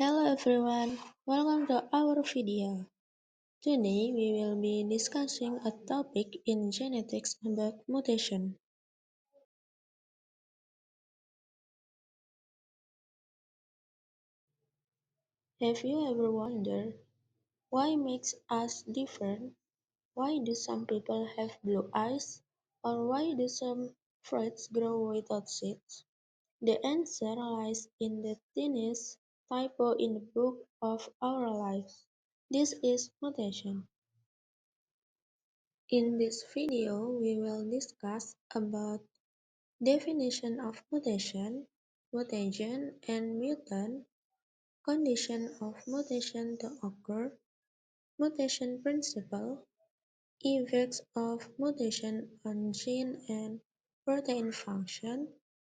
Hello everyone, welcome to our video. Today we will be discussing a topic in genetics about mutation. Have you ever wondered why makes us different? Why do some people have blue eyes? Or why do some fruits grow without seeds? The answer lies in the tiniest typo in the book of our lives. This is mutation. In this video, we will discuss about definition of mutation, mutagen and mutant, condition of mutation to occur, mutation principle, effects of mutation on gene and protein function,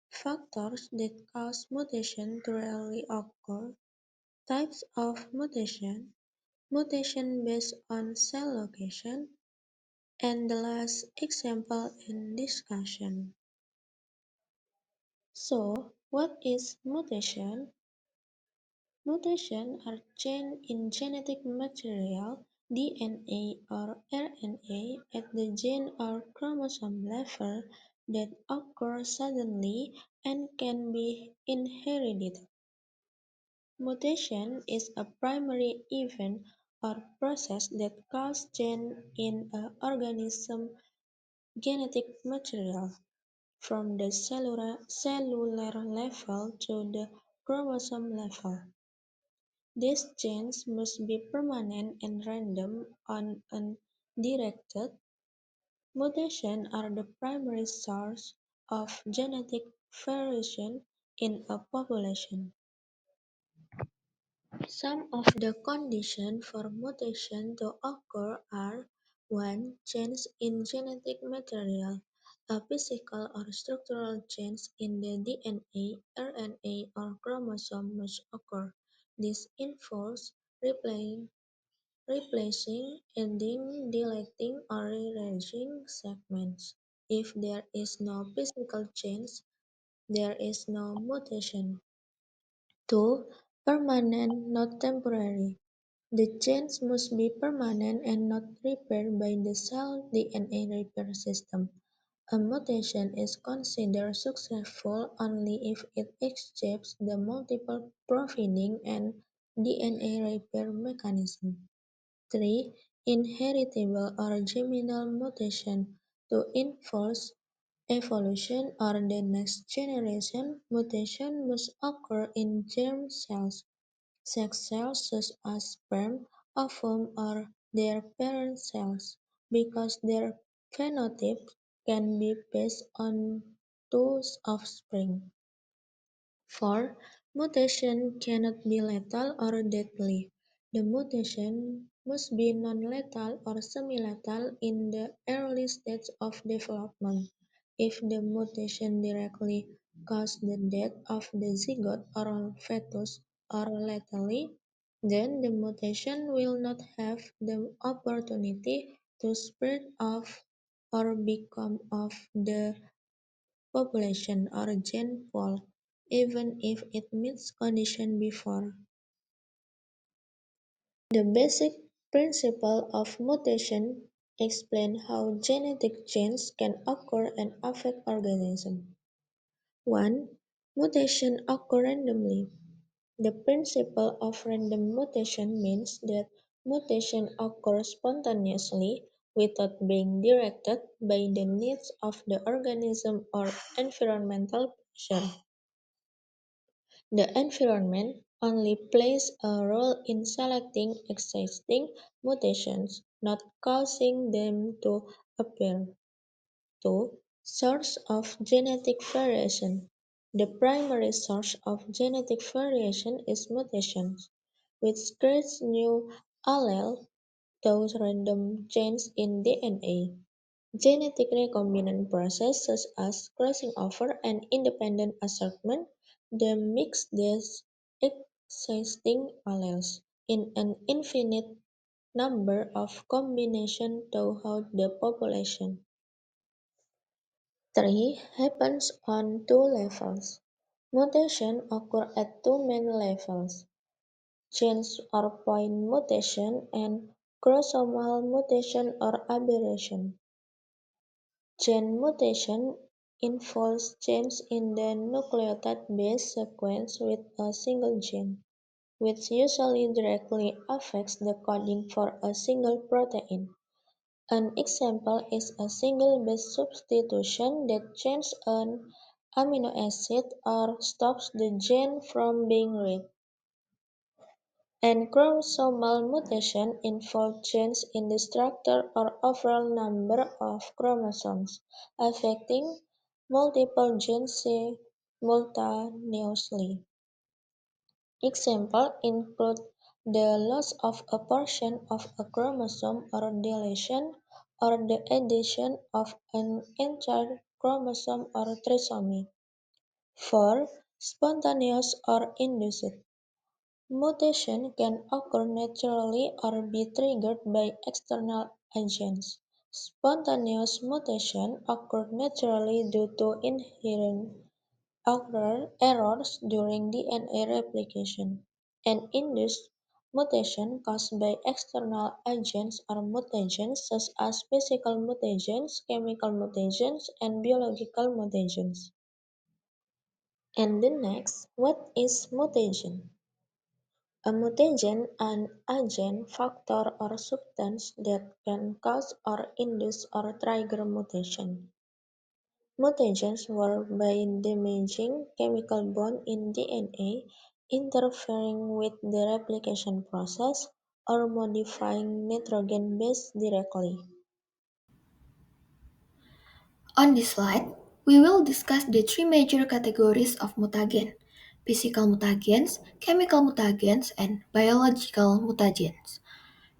factors that cause mutation to rarely occur, types of mutation, mutation based on cell location, and the last example and discussion. So, what is mutation? Mutations are changes in genetic material, DNA or RNA, at the gene or chromosome level that occur suddenly and can be inherited. Mutation is a primary event or process that causes change in an organism's genetic material, from the cellular level to the chromosome level. These changes must be permanent and random or undirected. Mutations are the primary source of genetic variation in a population. Some of the conditions for mutation to occur are: 1. Change in genetic material. A physical or structural change in the DNA, RNA, or chromosome must occur. This involves replacing, adding, deleting, or rearranging segments. If there is no physical change, there is no mutation. 2. Permanent, not temporary. The change must be permanent and not repaired by the cell DNA repair system. A mutation is considered successful only if it escapes the multiple profiling and DNA repair mechanism. 3. Inheritable or geminal mutation. To enforce evolution or the next generation, mutation must occur in germ cells, sex cells such as sperm, ovum, or their parent cells, because their phenotype can be passed on to offspring. 4. Mutation cannot be lethal or deadly. The mutation must be non-lethal or semi-lethal in the early stage of development. If the mutation directly causes the death of the zygote or fetus or lethally, then the mutation will not have the opportunity to spread off or become of the population or gene pool, even if it meets conditions before. The basic principle of mutation explains how genetic change can occur and affect organisms. 1. Mutation occur randomly. The principle of random mutation means that mutation occurs spontaneously without being directed by the needs of the organism or environmental pressure. The environment only plays a role in selecting existing mutations, not causing them to appear. 2. Source of genetic variation. The primary source of genetic variation is mutations, which creates new allele, those random changes in DNA. Genetic recombinant processes such as crossing over and independent assortment then mix these existing alleles in an infinite number of combinations throughout the population. 3. Happens on two levels. Mutation occur at two main levels. change or point mutation, and chromosomal mutation or aberration. Gene mutation involves change in the nucleotide base sequence with a single gene, which usually directly affects the coding for a single protein. An example is a single base substitution that changes an amino acid or stops the gene from being read. And chromosomal mutation involve change in the structure or overall number of chromosomes, affecting multiple genes simultaneously. Examples include the loss of a portion of a chromosome or deletion, or the addition of an entire chromosome or trisomy. 4. Spontaneous or induced. Mutation can occur naturally or be triggered by external agents. Spontaneous mutation occur naturally due to inherent errors during DNA replication, and induced mutation caused by external agents or mutagens such as physical mutagens, chemical mutagens, and biological mutagens. And the next, what is mutagen? A mutagen, an agent, factor, or substance that can cause or induce or trigger mutation. Mutagens work by damaging chemical bonds in DNA, interfering with the replication process, or modifying nitrogen base directly. On this slide, we will discuss the three major categories of mutagen: physical mutagens, chemical mutagens, and biological mutagens.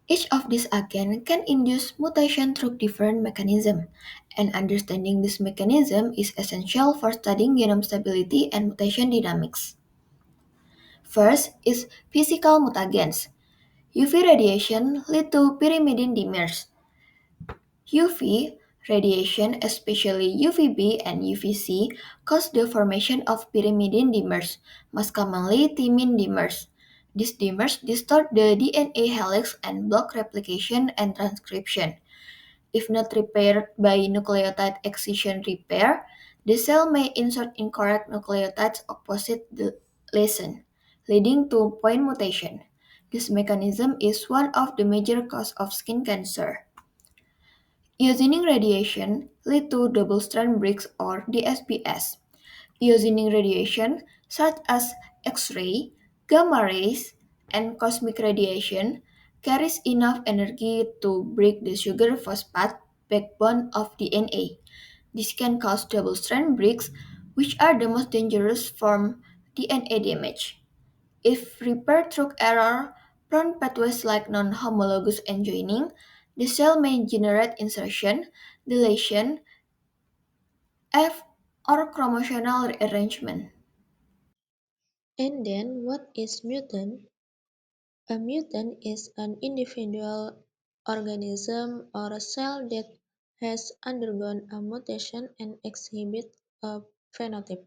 Each of these agents can induce mutation through different mechanisms, and understanding this mechanism is essential for studying genome stability and mutation dynamics. First is physical mutagens. UV radiation lead to pyrimidine dimers. UV radiation, especially UVB and UVC, cause the formation of pyrimidine dimers, most commonly thymine dimers. These dimers distort the DNA helix and block replication and transcription. If not repaired by nucleotide excision repair, the cell may insert incorrect nucleotides opposite the lesion, leading to point mutation. This mechanism is one of the major causes of skin cancer. Ionising radiation lead to double-strand breaks or DSBS. Ionising radiation, such as X-ray, gamma rays, and cosmic radiation, carries enough energy to break the sugar phosphate backbone of DNA. This can cause double-strand breaks, which are the most dangerous form DNA damage. If repaired through error, prone pathways like non-homologous enjoining, the cell may generate insertion, deletion, F, or chromosomal rearrangement. And then, what is mutant? A mutant is an individual organism or a cell that has undergone a mutation and exhibits a phenotype,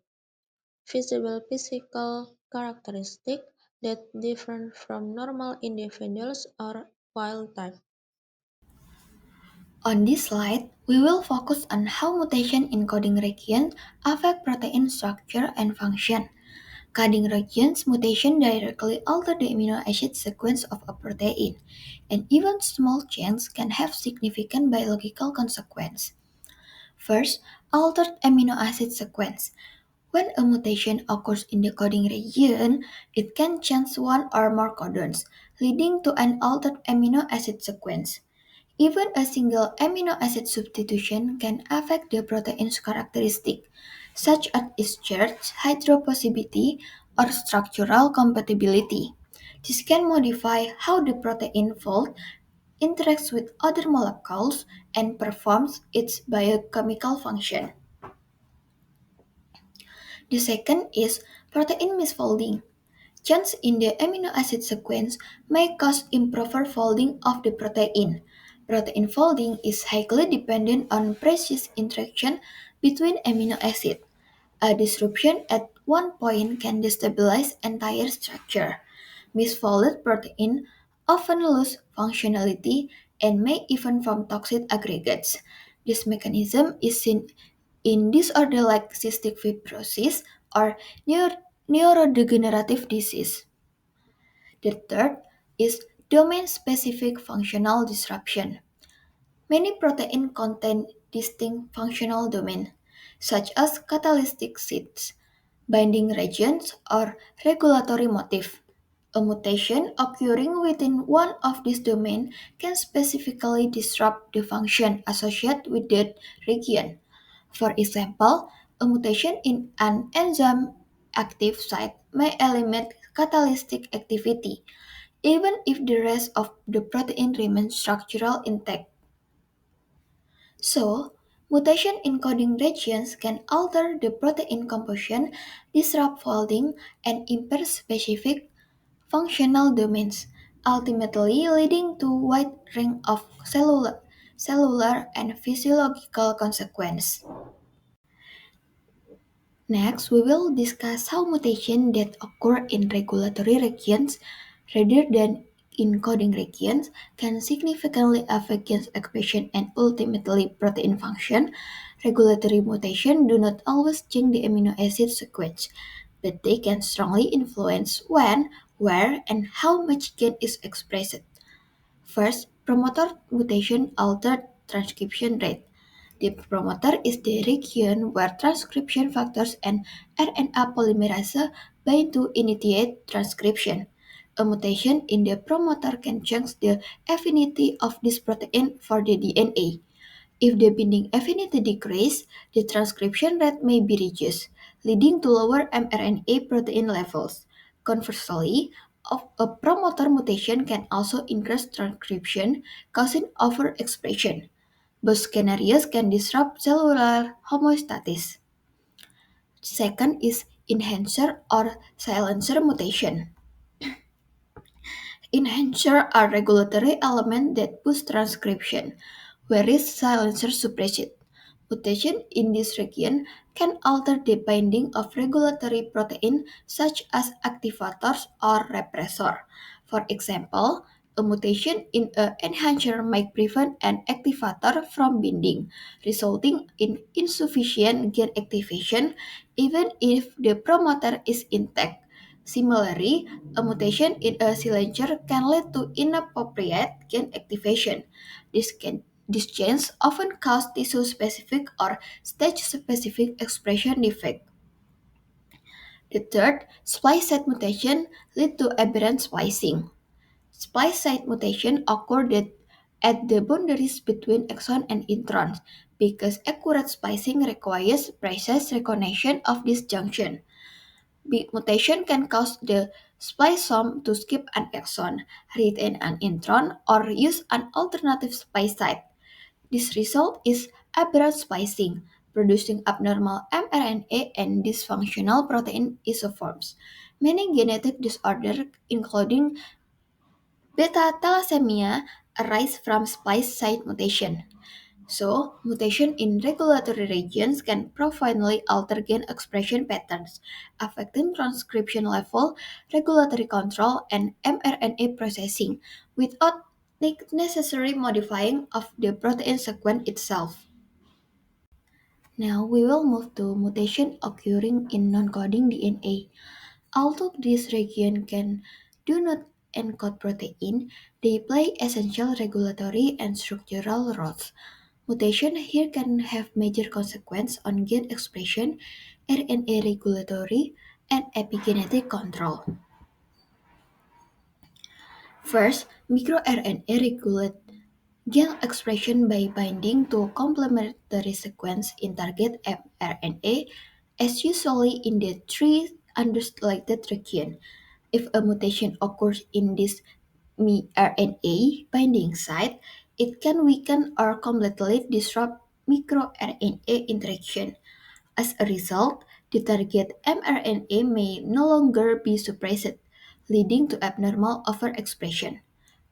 visible physical characteristic that differ from normal individuals or wild type. On this slide, we will focus on how mutation in coding regions affect protein structure and function. Coding regions mutation directly alter the amino acid sequence of a protein, and even small changes can have significant biological consequences. First, altered amino acid sequence. When a mutation occurs in the coding region, it can change one or more codons, leading to an altered amino acid sequence. Even a single amino acid substitution can affect the protein's characteristic, such as its charge, hydrophobicity, or structural compatibility. This can modify how the protein fold interacts with other molecules and performs its biochemical function. The second is protein misfolding. Change in the amino acid sequence may cause improper folding of the protein. Protein folding is highly dependent on precise interaction between amino acids. A disruption at one point can destabilize entire structure. Misfolded protein often lose functionality and may even form toxic aggregates. This mechanism is seen in disorder like cystic fibrosis or neurodegenerative disease. The third is domain specific functional disruption. Many proteins contain distinct functional domains, such as catalytic sites, binding regions, or regulatory motif. A mutation occurring within one of these domains can specifically disrupt the function associated with that region. For example, a mutation in an enzyme active site may eliminate catalytic activity, even if the rest of the protein remains structural intact. So, mutation in coding regions can alter the protein composition, disrupt folding, and impair specific functional domains, ultimately leading to wide range of cellular and physiological consequences. Next, we will discuss how mutations that occur in regulatory regions rather than in coding regions can significantly affect gene expression and ultimately protein function. Regulatory mutations do not always change the amino acid sequence, but they can strongly influence when, where, and how much gene is expressed. First, promoter mutation alter transcription rate. The promoter is the region where transcription factors and RNA polymerase bind to initiate transcription. A mutation in the promoter can change the affinity of this protein for the DNA. If the binding affinity decreases, the transcription rate may be reduced, leading to lower mRNA protein levels. Conversely, a promoter mutation can also increase transcription, causing overexpression. Both scenarios can disrupt cellular homeostasis. Second is enhancer or silencer mutation. Enhancer are regulatory elements that boost transcription, whereas silencers suppress it. Mutation in this region can alter the binding of regulatory protein such as activators or repressor. For example, a mutation in a enhancer might prevent an activator from binding, resulting in insufficient gene activation even if the promoter is intact. Similarly, a mutation in a silencer can lead to inappropriate gene activation. These genes often cause tissue-specific or stage-specific expression defect. The third, splice site mutation lead to aberrant splicing. Splice site mutation occur at the boundaries between exon and introns because accurate splicing requires precise recognition of this junction. Mutation can cause the spliceosome to skip an exon, retain an intron, or use an alternative splice site. This result is aberrant splicing, producing abnormal mRNA and dysfunctional protein isoforms. Many genetic disorders, including beta thalassemia, arise from splice site mutation. So, mutation in regulatory regions can profoundly alter gene expression patterns, affecting transcription level, regulatory control, and mRNA processing without necessary modifying of the protein sequence itself. Now we will move to mutation occurring in non-coding DNA. Although these regions can do not encode protein, they play essential regulatory and structural roles. Mutation here can have major consequences on gene expression, RNA regulatory, and epigenetic control. First, microRNA regulate gene expression by binding to complementary sequence in target mRNA, as usually in the three unselected region. If a mutation occurs in this RNA binding site, it can weaken or completely disrupt microRNA interaction. As a result, the target mRNA may no longer be suppressed, leading to abnormal overexpression.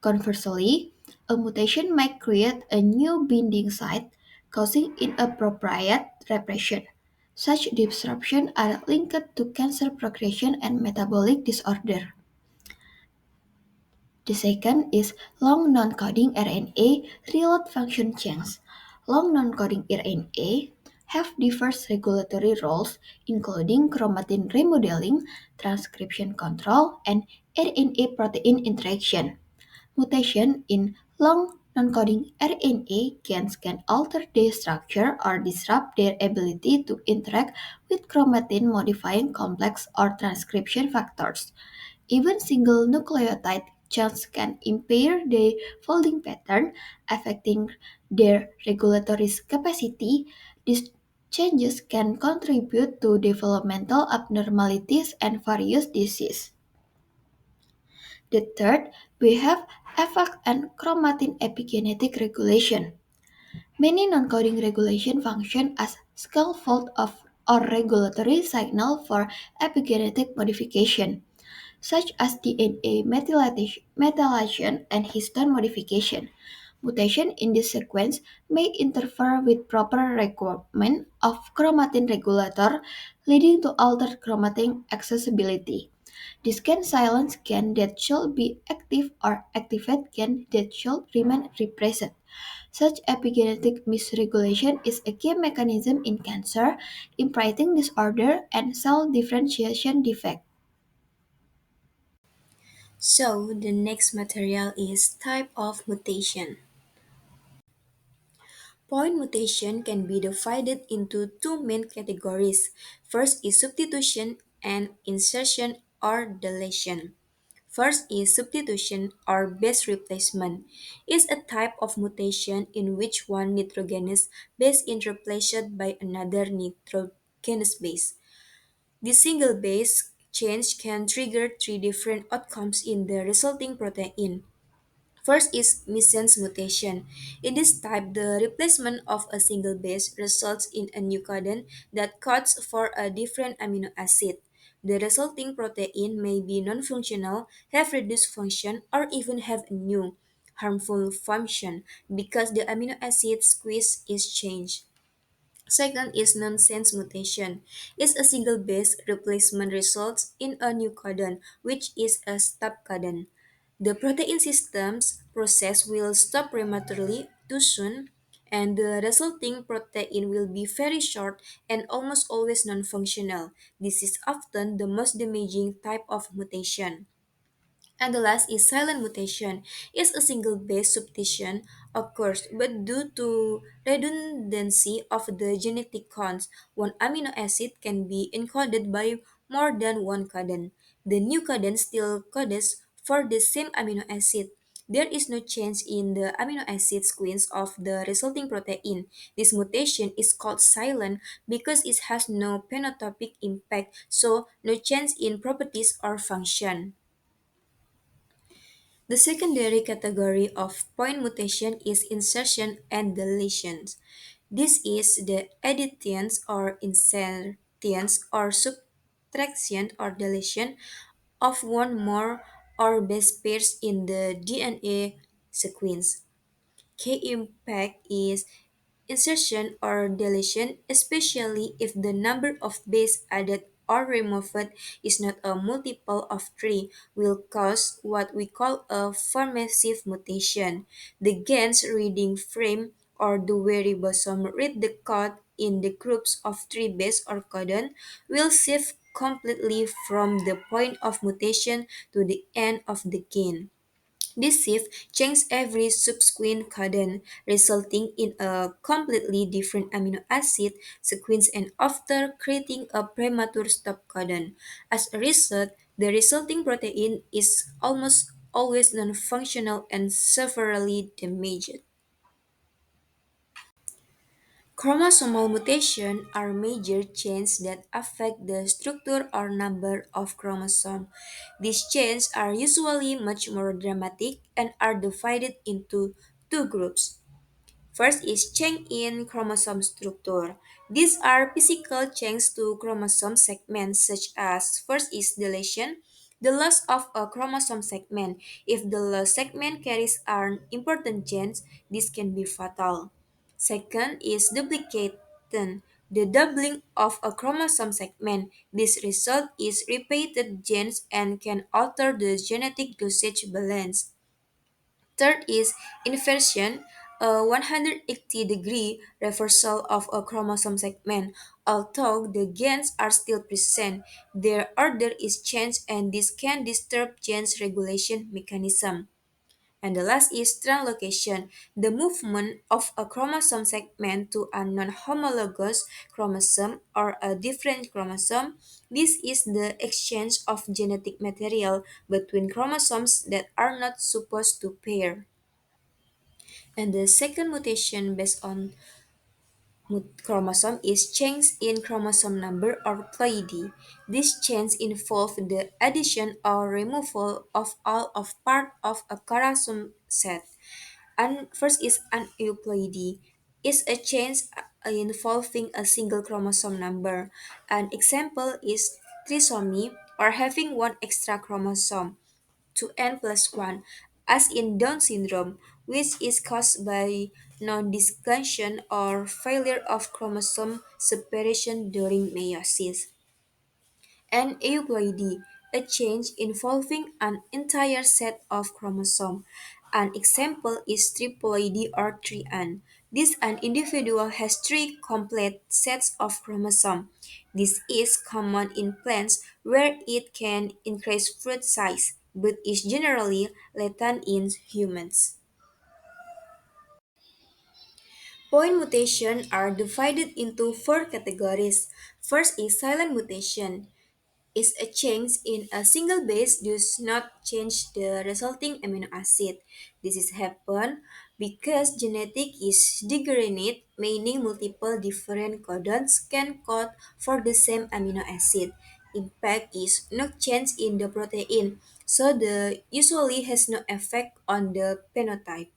Conversely, a mutation might create a new binding site, causing inappropriate repression. Such disruptions are linked to cancer progression and metabolic disorder. The second is long non-coding RNA reload function change. Long non-coding RNA have diverse regulatory roles, including chromatin remodeling, transcription control, and RNA protein interaction. Mutation in long non-coding RNA gains can alter their structure or disrupt their ability to interact with chromatin modifying complex or transcription factors. Even single nucleotide changes can impair the folding pattern, affecting their regulatory capacity. These changes can contribute to developmental abnormalities and various diseases. The third, we have effect and chromatin epigenetic regulation. Many non-coding regulation function as scaffold of or regulatory signal for epigenetic modification, such as DNA methylation and histone modification. Mutation in this sequence may interfere with proper recruitment of chromatin regulator, leading to altered chromatin accessibility. This can silence gen that should be active or activate gen that should remain repressed. Such epigenetic misregulation is a key mechanism in cancer, imprinting disorder, and cell differentiation defect. So the next material is type of mutation. Point mutation can be divided into two main categories. First is substitution and insertion or deletion. First is substitution or base replacement. Is a type of mutation in which one nitrogenous base is replaced by another nitrogenous base. This single base change can trigger three different outcomes in the resulting protein. First is missense mutation. In this type, the replacement of a single base results in a new codon that codes for a different amino acid. The resulting protein may be non-functional, have reduced function, or even have a new, harmful function because the amino acid squeeze is changed. Second is nonsense mutation. Is a single base replacement results in a new codon, which is a stop codon. The protein system's process will stop prematurely too soon, and the resulting protein will be very short and almost always non-functional. This is often the most damaging type of mutation. And the last is silent mutation. Is a single base substitution occurs, but due to redundancy of the genetic codes, one amino acid can be encoded by more than one codon. The new codon still codes for the same amino acid. There is no change in the amino acid sequence of the resulting protein. This mutation is called silent because it has no phenotypic impact, so no change in properties or function. The secondary category of point mutation is insertion and deletions. This is the additions or insertions or subtraction or deletion of one more or base pairs in the DNA sequence. Key impact is insertion or deletion, especially if the number of base added or removed is not a multiple of 3, will cause what we call a formative mutation. The gens reading frame or the way ribosome read the code in the groups of 3 base or codon will shift completely from the point of mutation to the end of the gain. This shift changes every subsequent codon, resulting in a completely different amino acid sequence and often creating a premature stop codon. As a result, the resulting protein is almost always non-functional and severely damaged. Chromosomal mutations are major changes that affect the structure or number of chromosomes. These changes are usually much more dramatic and are divided into two groups. First is change in chromosome structure. These are physical changes to chromosome segments such as first is deletion, the loss of a chromosome segment. If the lost segment carries an important gene, this can be fatal. Second is duplication, the doubling of a chromosome segment. This result is repeated genes and can alter the genetic dosage balance. Third is inversion, a 180-degree reversal of a chromosome segment. Although the genes are still present, their order is changed and this can disturb genes regulation mechanism. And the last is translocation, the movement of a chromosome segment to a non-homologous chromosome or a different chromosome. This is the exchange of genetic material between chromosomes that are not supposed to pair. And the second mutation based on chromosome is change in chromosome number or ploidy. This change involves the addition or removal of all of part of a chromosome set. And first is aneuploidy, is a change involving a single chromosome number. An example is trisomy or having one extra chromosome to n plus 1, as in Down syndrome, which is caused by non-disjunction or failure of chromosome separation during meiosis. And euploidy, a change involving an entire set of chromosomes. An example is triploidy or trian. This an individual has three complete sets of chromosomes. This is common in plants where it can increase fruit size, but is generally latent in humans. Point mutation are divided into four categories. First is silent mutation is a change in a single base does not change the resulting amino acid. This is happen because genetic is degenerate, meaning multiple different codons can code for the same amino acid. Impact is no change in the protein, so the usually has no effect on the phenotype.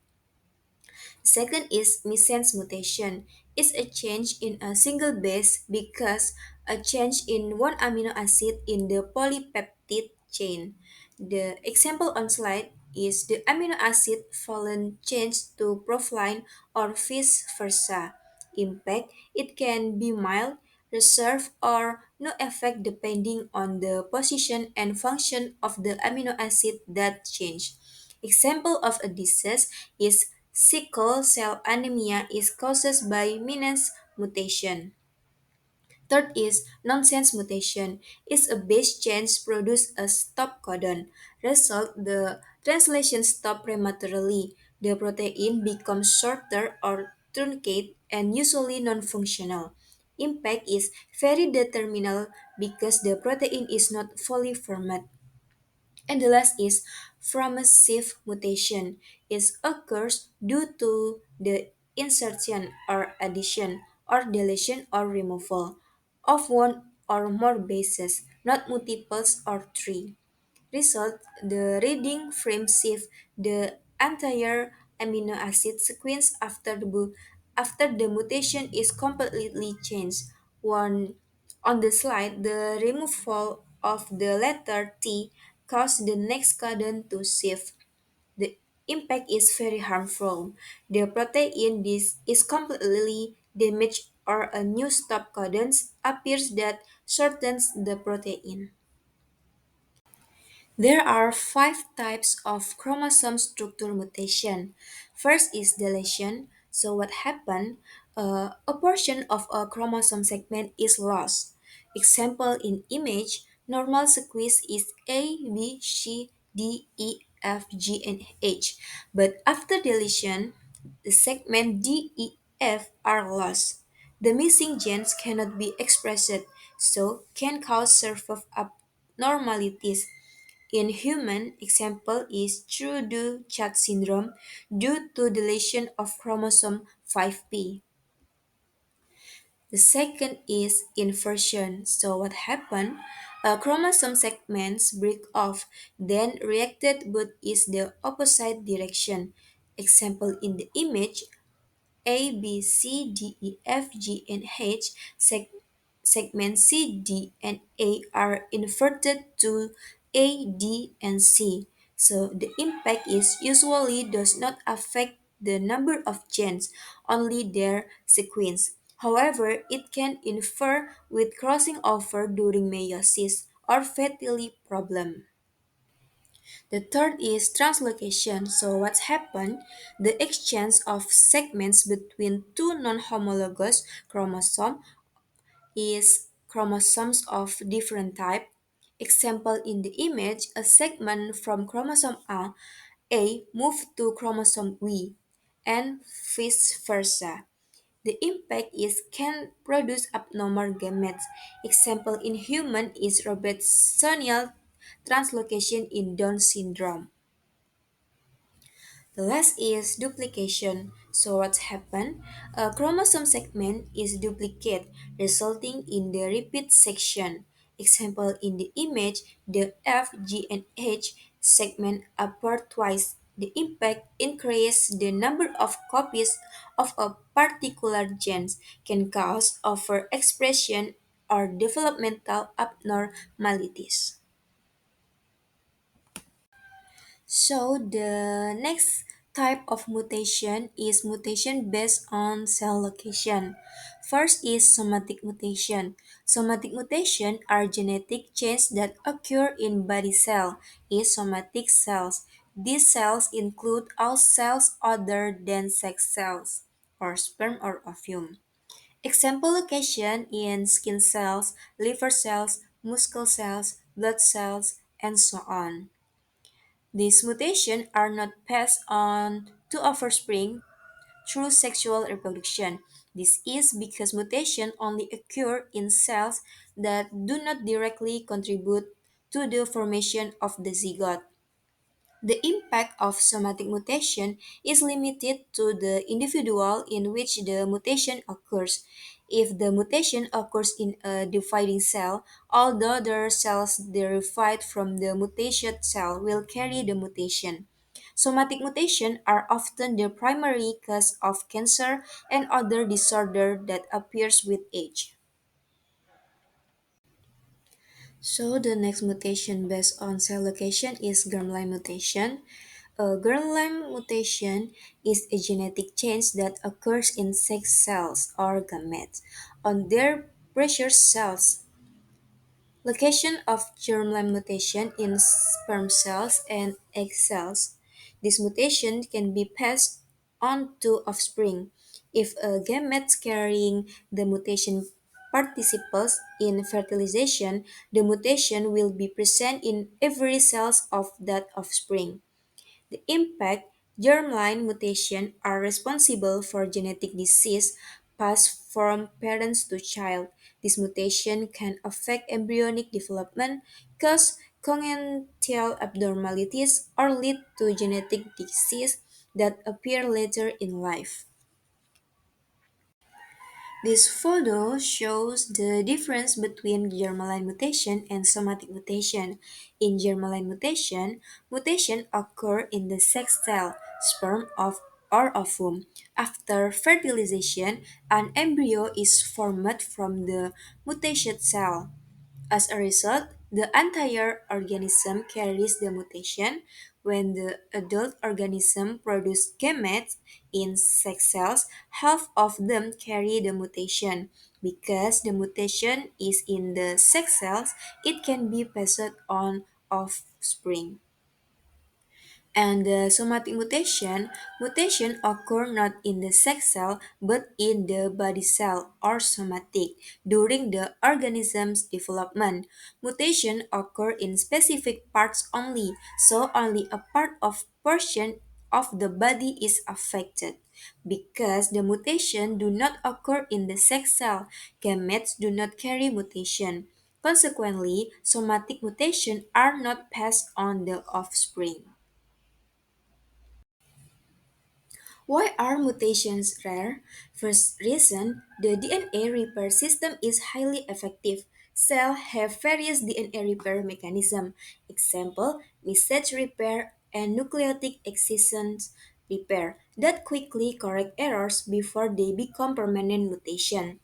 Second is missense mutation. It's a change in a single base because a change in one amino acid in the polypeptide chain. The example on slide is the amino acid fallen change to proline or vice versa. Impact, it can be mild, reserved, or no effect depending on the position and function of the amino acid that change. Example of a disease is sickle cell anemia is caused by Menes mutation. Third is nonsense mutation. Is a base change produce a stop codon. Result, the translation stop prematurely. The protein becomes shorter or truncate and usually non-functional. Impact is very determinal because the protein is not fully formed. And the last is formative mutation. It occurs due to the insertion or addition or deletion or removal of one or more bases, not multiples or three. Result, the reading frame shift the entire amino acid sequence after the mutation is completely changed. One on the slide, the removal of the letter T caused the next codon to shift. The impact is very harmful. The protein is completely damaged or a new stop codon appears that shortens the protein. There are five types of chromosome structure mutation. First is deletion. So what happened? A portion of a chromosome segment is lost. Example in image, normal sequence is A, B, C, D, E, F, G, and H. But after deletion, the segment D, E, F are lost. The missing genes cannot be expressed, so can cause survival abnormalities in human, example is true du Chat syndrome due to deletion of chromosome 5p. The second is inversion. So what happened? Chromosome segments break off, then reacted but is the opposite direction. Example in the image, A, B, C, D, E, F, G, and H segments C, D, and A are inverted to A, D, and C. So the impact is usually does not affect the number of genes, only their sequence. However, it can infer with crossing over during meiosis or fertility problem. The third is translocation. So what's happened? The exchange of segments between two non-homologous chromosomes is chromosomes of different type. Example in the image, a segment from chromosome A moved to chromosome B and vice versa. The impact is can produce abnormal gametes. Example in human is Robertsonian translocation in Down syndrome. The last is duplication. So what's happened? A chromosome segment is duplicate, resulting in the repeat section. Example in the image, the F, G, and H segment appear twice. The impact increase the number of copies of a particular gene can cause overexpression or developmental abnormalities. So the next type of mutation is mutation based on cell location. First is somatic mutation. Somatic mutation are genetic changes that occur in body cell, is somatic cells. These cells include all cells other than sex cells, or sperm or ovum. Example location in skin cells, liver cells, muscle cells, blood cells, and so on. These mutations are not passed on to offspring through sexual reproduction. This is because mutations only occur in cells that do not directly contribute to the formation of the zygote. The impact of somatic mutation is limited to the individual in which the mutation occurs. If the mutation occurs in a dividing cell, all the other cells derived from the mutated cell will carry the mutation. Somatic mutations are often the primary cause of cancer and other disorder that appears with age. So the next mutation based on cell location is germline mutation. A germline mutation is a genetic change that occurs in sex cells or gametes on their pressure cells. Location of germline mutation in sperm cells and egg cells. This mutation can be passed on to offspring. If a gamete carrying the mutation participates in fertilization, the mutation will be present in every cells of that offspring. The impact germline mutations are responsible for genetic disease passed from parents to child. This mutation can affect embryonic development, cause congenital abnormalities, or lead to genetic disease that appear later in life. This photo shows the difference between germline mutation and somatic mutation. In germline mutation, mutation occur in the sex cell, sperm of or ovum. After fertilization, an embryo is formed from the mutated cell. As a result, the entire organism carries the mutation. When the adult organism produces gametes in sex cells, half of them carry the mutation. Because the mutation is in the sex cells, it can be passed on offspring. And the somatic mutation occur not in the sex cell but in the body cell or somatic during the organism's development. Mutation occur in specific parts only, so only a part of portion of the body is affected. Because the mutation do not occur in the sex cell, gametes do not carry mutation. Consequently, somatic mutation are not passed on the offspring. Why are mutations rare? First reason, the DNA repair system is highly effective. Cells have various DNA repair mechanisms. Example, message repair and nucleotide excision repair that quickly correct errors before they become permanent mutation.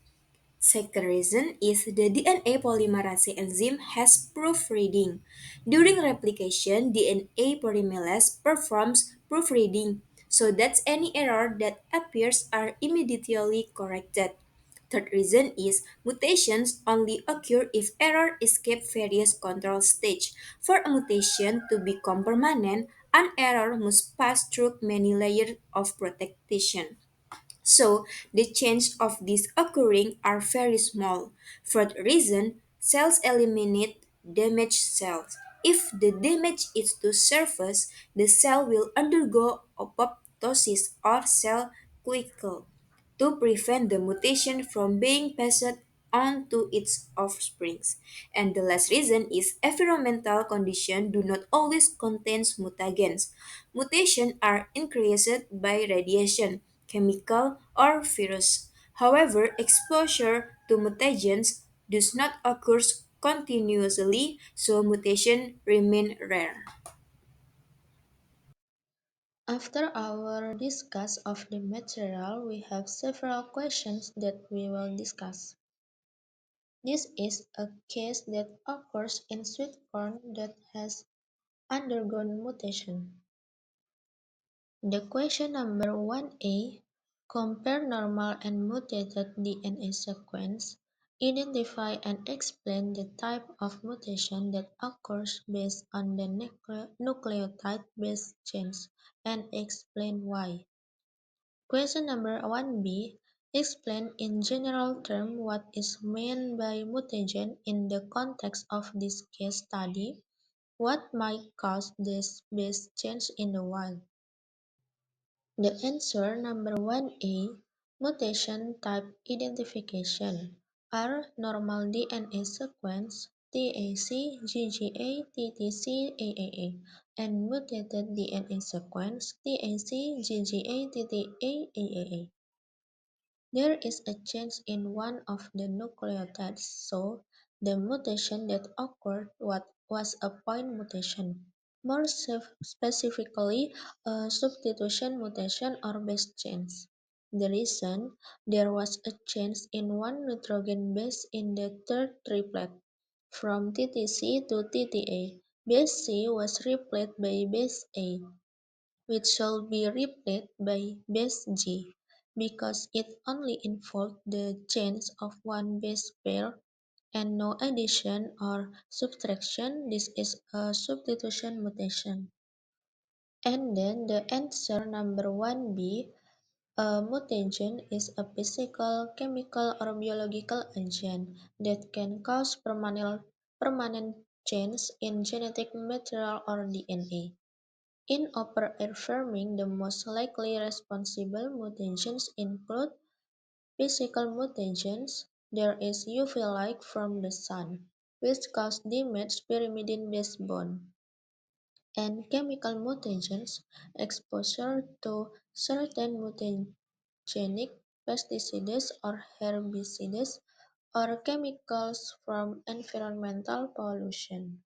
Second reason is the DNA polymerase enzyme has proofreading. During replication, DNA polymerase performs proofreading so that any error that appears are immediately corrected. Third reason is mutations only occur if error escape various control stage. For a mutation to become permanent, an error must pass through many layers of protection. So the chances of this occurring are very small. For that reason, cells eliminate damaged cells. If the damage is to surface, the cell will undergo apoptosis or cell cycle to prevent the mutation from being passed on to its offsprings. And the last reason is environmental conditions do not always contain mutagens. Mutations are increased by radiation, chemical, or virus. However, exposure to mutagens does not occur continuously, so mutation remain rare. After our discuss of the material, we have several questions that we will discuss. This is a case that occurs in sweet corn that has undergone mutation. The question number 1A: compare normal and mutated DNA sequence. Identify and explain the type of mutation that occurs based on the nucleotide-based change, and explain why. Question number 1B: explain in general terms what is meant by mutagen in the context of this case study. What might cause this base change in the wild? The answer number 1A: mutation type identification are normal DNA sequence TAC, GGA, TTC, AAA, and mutated DNA sequence TAC, GGA, TTA, AAA. There is a change in one of the nucleotides, so the mutation that occurred was a point mutation. More specifically, a substitution mutation or base change. The reason there was a change in one nitrogen base in the third triplet from TTC to TTA. Base C was replaced by base A, which should be replaced by base G, because it only involved the change of one base pair and no addition or subtraction. This is a substitution mutation. And then the answer number 1B: a mutagen is a physical, chemical, or biological agent that can cause permanent change in genetic material or DNA. In opera-air farming, the most likely responsible mutagens include physical mutagens. There is UV light from the sun, which cause damaged pyrimidine-based bond, and chemical mutagens, exposure to certain mutagenic pesticides or herbicides, or chemicals from environmental pollution.